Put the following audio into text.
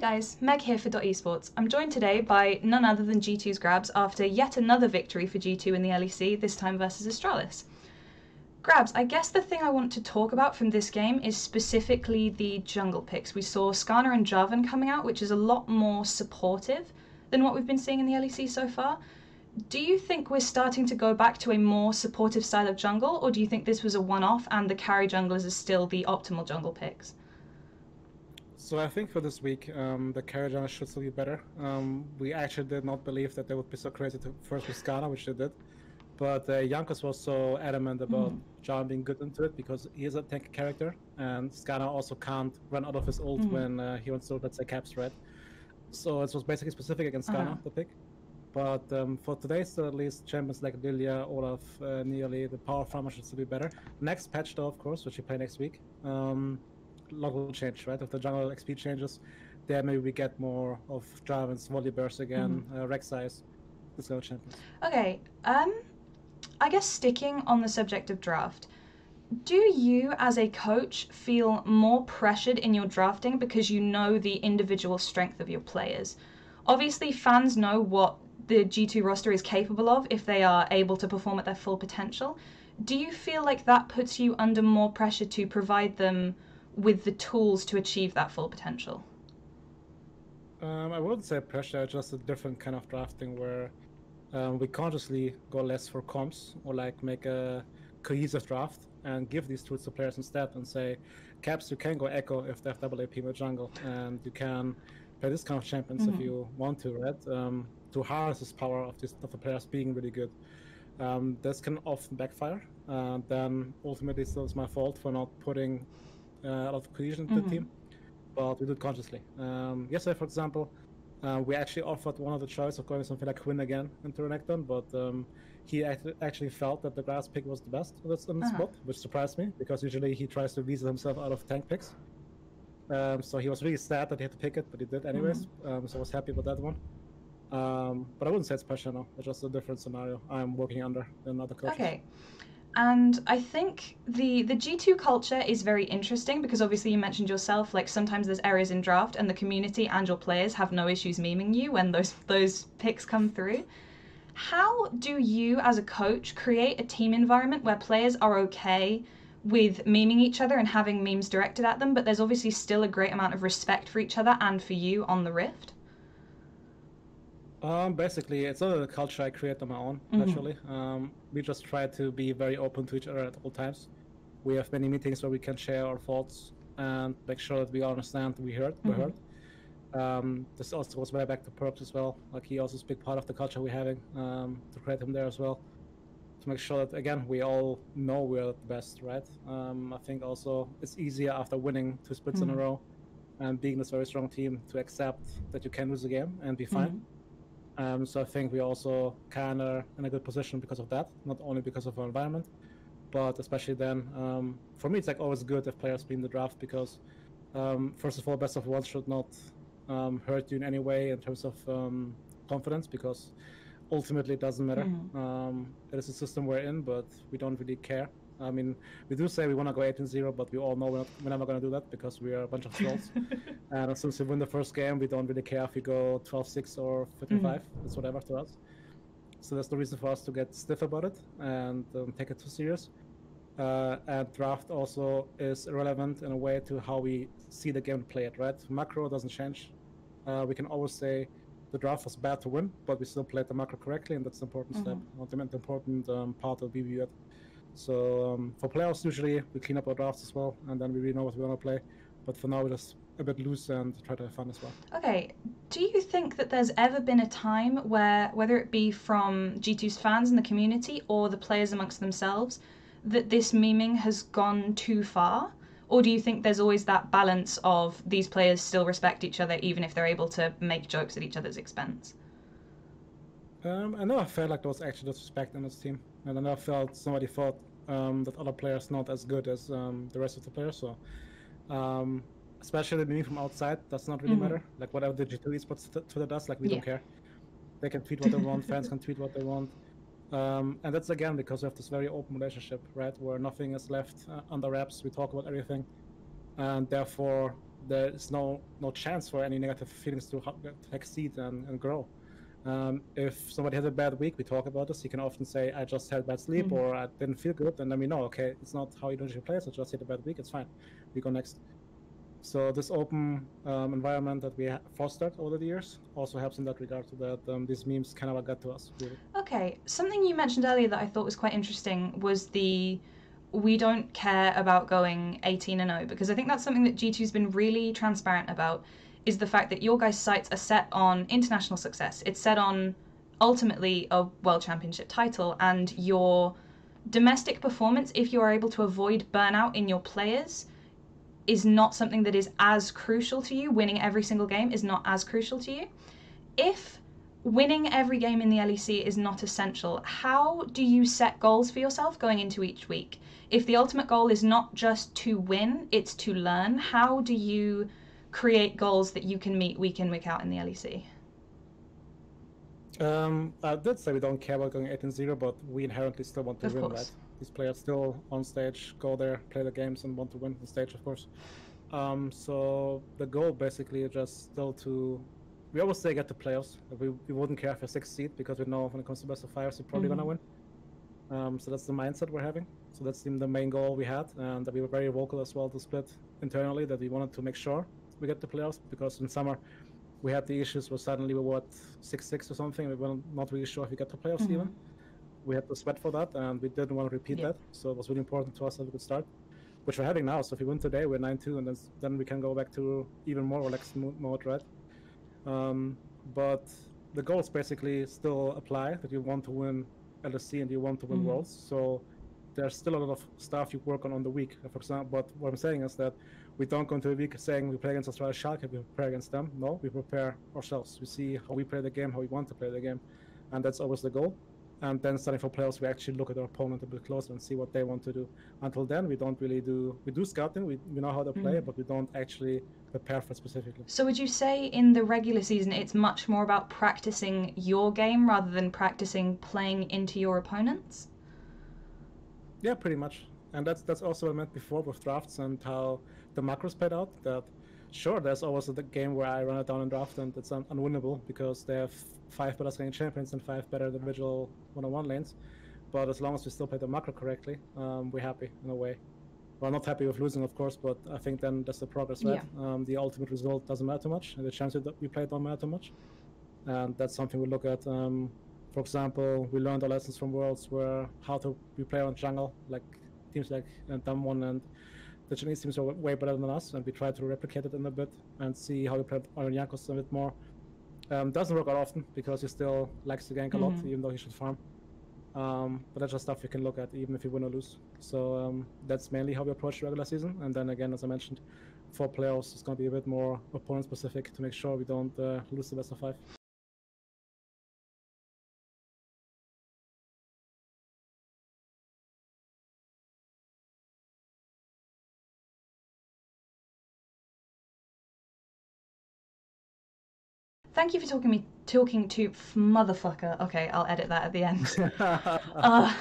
guys, Meg here for Dot Esports. I'm joined today by none other than G2's GrabbZ after yet another victory for G2 in the LEC, this time versus Astralis. GrabbZ, I guess the thing I want to talk about from this game is specifically the jungle picks. We saw Skarner and Jarvan coming out, which is a lot more supportive than what we've been seeing in the LEC so far. Do you think we're starting to go back to a more supportive style of jungle, or do you think this was a one-off and the carry junglers are still the optimal jungle picks? So I think for this week, the carry jungle should still be better. We actually did not believe that they would be so crazy to first with Skarner, which they did. But Jankos was so adamant about Jarvan being good into it because he is a tank character, and Skarner also can't run out of his ult when he wants to, let's say, caps, right? So it was basically specific against Skarner, the pick. But for today's at least, champions like Lilia, Olaf, Nearly, the power farmer should still be better. Next patch though, of course, which we play next week, lot will change, right? If the jungle XP changes, there maybe we get more of Jarvan's volley burst again, Rex size, this kind of champions. Okay, I guess sticking on the subject of draft, do you as a coach feel more pressured in your drafting because you know the individual strength of your players? Obviously fans know what the G2 roster is capable of if they are able to perform at their full potential. Do you feel like that puts you under more pressure to provide them with the tools to achieve that full potential? I wouldn't say pressure, just a different kind of drafting where we consciously go less for comps or like make a cohesive draft and give these tools to players instead and say, Caps, you can go Echo if they have double AP in the jungle, and you can play this kind of champions if you want to, right? To harness this power of the players being really good. This can often backfire. Then ultimately still it's my fault for not putting a lot of cohesion to the team, but we do it consciously. Yesterday, for example, we actually offered one of the choice of going something like Quinn again into Renekton, but he actually felt that the grass pick was the best on the spot, which surprised me because usually he tries to visa himself out of tank picks. So he was really sad that he had to pick it, but he did anyways. So I was happy with that one. But I wouldn't say it's pressure, no. It's just a different scenario I'm working under than other coaches. Okay. And I think the G2 culture is very interesting because obviously you mentioned yourself, like sometimes there's errors in draft and the community and your players have no issues memeing you when those picks come through. How do you as a coach create a team environment where players are okay with memeing each other and having memes directed at them, but there's obviously still a great amount of respect for each other and for you on the Rift? Basically, it's not a culture I create on my own, naturally. We just try to be very open to each other at all times. We have many meetings where we can share our thoughts and make sure that we understand we're heard. This also goes way back to Perps as well. Like he also is a big part of the culture we're having, to create him there as well. To make sure that, again, we all know we're the best, right? I think also it's easier after winning 2 splits in a row and being this very strong team to accept that you can lose a game and be fine. So I think we're also kind of in a good position because of that, not only because of our environment, but especially then, for me, it's like always good if players be in the draft because, first of all, best of one should not hurt you in any way in terms of confidence because ultimately it doesn't matter. It is a system we're in, but we don't really care. I mean, we do say we want to go 18-0, but we all know we're never going to do that because we are a bunch of trolls. And since we win the first game, we don't really care if we go 12-6 or 55. It's whatever to us. So there's no reason for us to get stiff about it and take it too serious. And draft also is irrelevant in a way to how we see the game play it, right? Macro doesn't change. We can always say the draft was bad to win, but we still played the macro correctly, and that's the important step, the important part of BBU. So for playoffs, usually we clean up our drafts as well, and then we really know what we want to play. But for now, we're just a bit loose and try to have fun as well. Okay, do you think that there's ever been a time where, whether it be from G2's fans in the community or the players amongst themselves, that this memeing has gone too far? Or do you think there's always that balance of these players still respect each other even if they're able to make jokes at each other's expense? I never felt like there was actually disrespect in this team, and I never felt somebody thought that other players not as good as the rest of the players. So, especially the meme from outside does not really matter. Like whatever the G2 Esports Twitter does, like we don't care. They can tweet what they want, fans can tweet what they want, and that's again because we have this very open relationship, right, where nothing is left under wraps. We talk about everything, and therefore there is no chance for any negative feelings to exceed and grow. If somebody has a bad week, we talk about this. You can often say, I just had bad sleep, or I didn't feel good, and then we know, okay, it's not how you usually play, so just had a bad week, it's fine. We go next. So this open environment that we fostered over the years also helps in that regard, so that these memes kind of got to us, really. Okay, something you mentioned earlier that I thought was quite interesting was we don't care about going 18-0, because I think that's something that G2's been really transparent about, is the fact that your guys' sights are set on international success. It's set on ultimately a World Championship title, and your domestic performance, if you are able to avoid burnout in your players, is not something that is as crucial to you. Winning every single game is not as crucial to you. If winning every game in the LEC is not essential, how do you set goals for yourself going into each week? If the ultimate goal is not just to win, it's to learn, how do you create goals that you can meet week in, week out in the LEC? I did say we don't care about going 18-0, but we inherently still want to win, right? These players still on stage, go there, play the games, and want to win the stage, of course. So the goal basically is just still to... We always say get to playoffs. We wouldn't care if you're 6th seed, because we know when it comes to best of 5, you're probably gonna win. So that's the mindset we're having. So that's the main goal we had, and that we were very vocal as well to split internally, that we wanted to make sure we get to playoffs, because in summer we had the issues where suddenly we were 6-6 or something. We were not really sure if we get to playoffs even. We had to sweat for that, and we didn't want to repeat that. So it was really important to us that we could start, which we're having now. So if we win today, we're 9-2, and then we can go back to even more relaxed mode, right? But the goals basically still apply, that you want to win LEC and you want to win Worlds. So there's still a lot of stuff you work on the week, for example. But what I'm saying is that we don't go into a week saying we play against Australia Schalke, we prepare against them. No, we prepare ourselves. We see how we play the game, how we want to play the game, and that's always the goal. And then starting for playoffs, we actually look at our opponent a bit closer and see what they want to do. Until then, we don't really we do scouting, we know how to play, but we don't actually prepare for it specifically. So would you say in the regular season it's much more about practicing your game rather than practicing playing into your opponents? Yeah, pretty much. And that's also what I meant before with drafts and how the macros played out. That sure, there's always a game where I run it down in draft and it's unwinnable because they have 5 better scaling champions and 5 better individual one-on-one lanes. But as long as we still play the macro correctly, we're happy in a way. Well, not happy with losing, of course, but I think then that's the progress, right? Yeah. The ultimate result doesn't matter too much, and the chances that we play don't matter too much. And that's something we look at. For example, we learned our lessons from Worlds where we play on jungle, like teams like Damwon and the Chinese teams are way better than us, and we try to replicate it in a bit and see how we play on Jankos a bit more. Doesn't work out often because he still likes to gank a lot, even though he should farm. But that's just stuff you can look at even if you win or lose. So that's mainly how we approach the regular season. And then again, as I mentioned, for playoffs, it's going to be a bit more opponent specific to make sure we don't lose the best of 5. Thank you for talking to motherfucker. Okay, I'll edit that at the end.